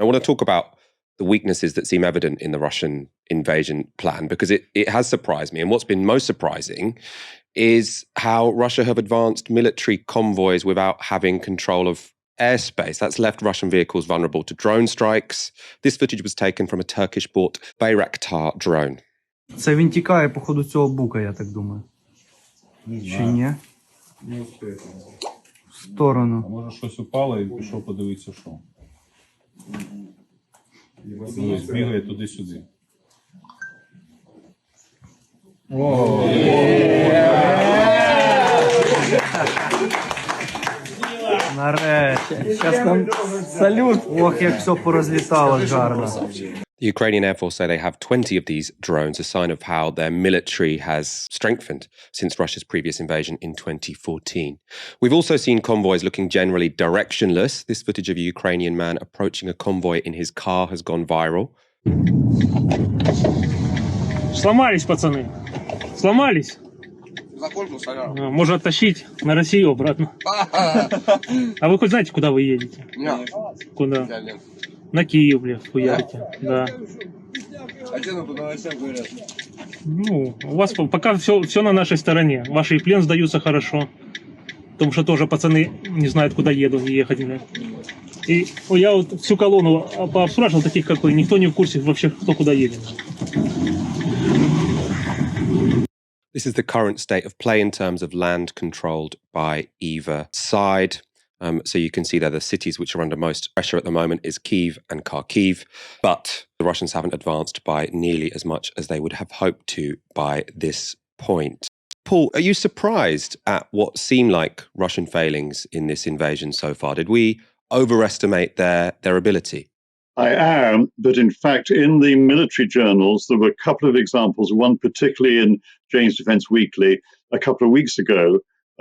I want to talk about the weaknesses that seem evident in the Russian invasion plan, because it has surprised me. And what's been most surprising is how Russia have advanced military convoys without having control of airspace. That's left Russian vehicles vulnerable to drone strikes. This footage was taken from a Turkish-bought Bayraktar drone. Це він тікає, походу, цього бука, я так думаю. Чи ні? Не успію. В сторону. А може щось упало і пішов подивитися, що. Дивись, бігає туди-сюди. Нарешті. Зараз нам салют. Ох, як все порозлітало гарно. The Ukrainian Air Force say they have 20 of these drones, a sign of how their military has strengthened since Russia's previous invasion in 2014. We've also seen convoys looking generally directionless. This footage of a Ukrainian man approaching a convoy in his car has gone viral. Сломались, пацаны. Сломались. Можно оттащить на Россию обратно. А вы хоть знаете, куда вы едете? Нет. Куда? На Киев, бля, хуярите. Да. А что по новостям говорят? Ну, у вас пока все на нашей стороне. Ваши и плен сдаются хорошо. Потому что тоже пацаны не знают, куда ехать. Бля. И я вот всю колонну пообспрашивал таких, как вы. Никто не в курсе вообще, кто куда едет. This is the current state of play in terms of land controlled by either side. So you can see there the cities which are under most pressure at the moment is Kyiv and Kharkiv, but the Russians haven't advanced by nearly as much as they would have hoped to by this point. Paul, are you surprised at what seem like Russian failings in this invasion so far? Did we overestimate their ability? I am, but in fact, in the military journals, there were a couple of examples, one particularly in Jane's Defense Weekly a couple of weeks ago,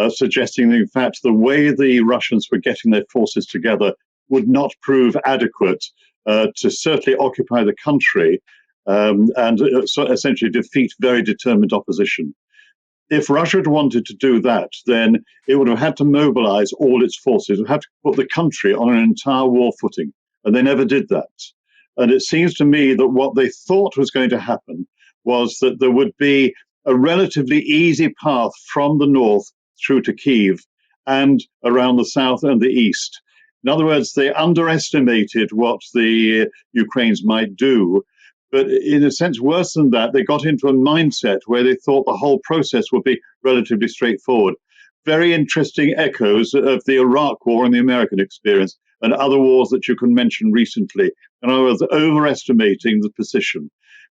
suggesting that, in fact, the way the Russians were getting their forces together would not prove adequate to certainly occupy the country and so essentially defeat very determined opposition. If Russia had wanted to do that, then it would have had to mobilize all its forces. It would have to put the country on an entire war footing, and they never did that. And it seems to me that what they thought was going to happen was that there would be a relatively easy path from the north through to Kyiv and around the south and the east. In other words, they underestimated what the Ukrainians might do. But in a sense, worse than that, they got into a mindset where they thought the whole process would be relatively straightforward. Very interesting echoes of the Iraq War and the American experience and other wars that you can mention recently. In other words, overestimating the position.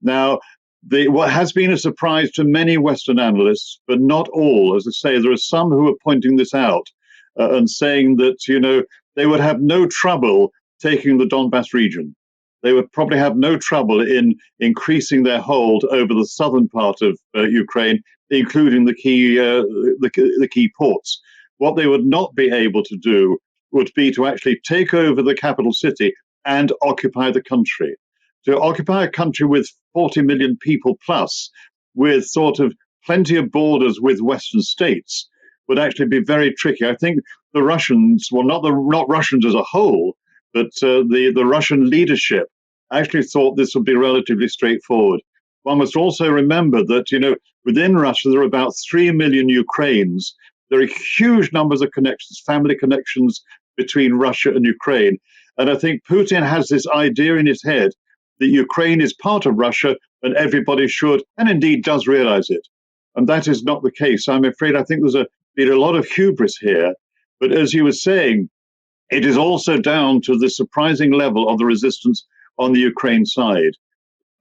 Now, what has been a surprise to many Western analysts, but not all, as I say, there are some who are pointing this out and saying that, they would have no trouble taking the Donbass region. They would probably have no trouble in increasing their hold over the southern part of Ukraine, including the key ports. What they would not be able to do would be to actually take over the capital city and occupy the country. To occupy a country with 40 million people plus, with sort of plenty of borders with Western states, would actually be very tricky. I think the Russians, well, not Russians as a whole, but the Russian leadership actually thought this would be relatively straightforward. One must also remember that, within Russia, there are about 3 million Ukrainians. There are huge numbers of connections, family connections between Russia and Ukraine. And I think Putin has this idea in his head that Ukraine is part of Russia and everybody should, and indeed does realize it. And that is not the case. I'm afraid I think there's been a lot of hubris here. But as you were saying, it is also down to the surprising level of the resistance on the Ukraine side.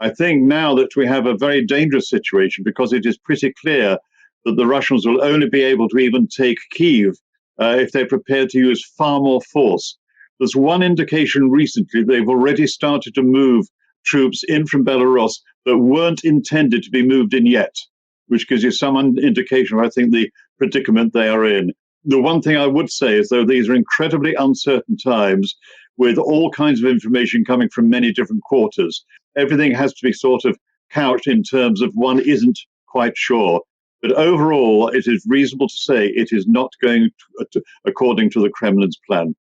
I think now that we have a very dangerous situation because it is pretty clear that the Russians will only be able to even take Kyiv if they're prepared to use far more force. There's one indication recently they've already started to move troops in from Belarus that weren't intended to be moved in yet, which gives you some indication of, I think, the predicament they are in. The one thing I would say is, though, these are incredibly uncertain times with all kinds of information coming from many different quarters. Everything has to be sort of couched in terms of one isn't quite sure. But overall, it is reasonable to say it is not going according to the Kremlin's plan.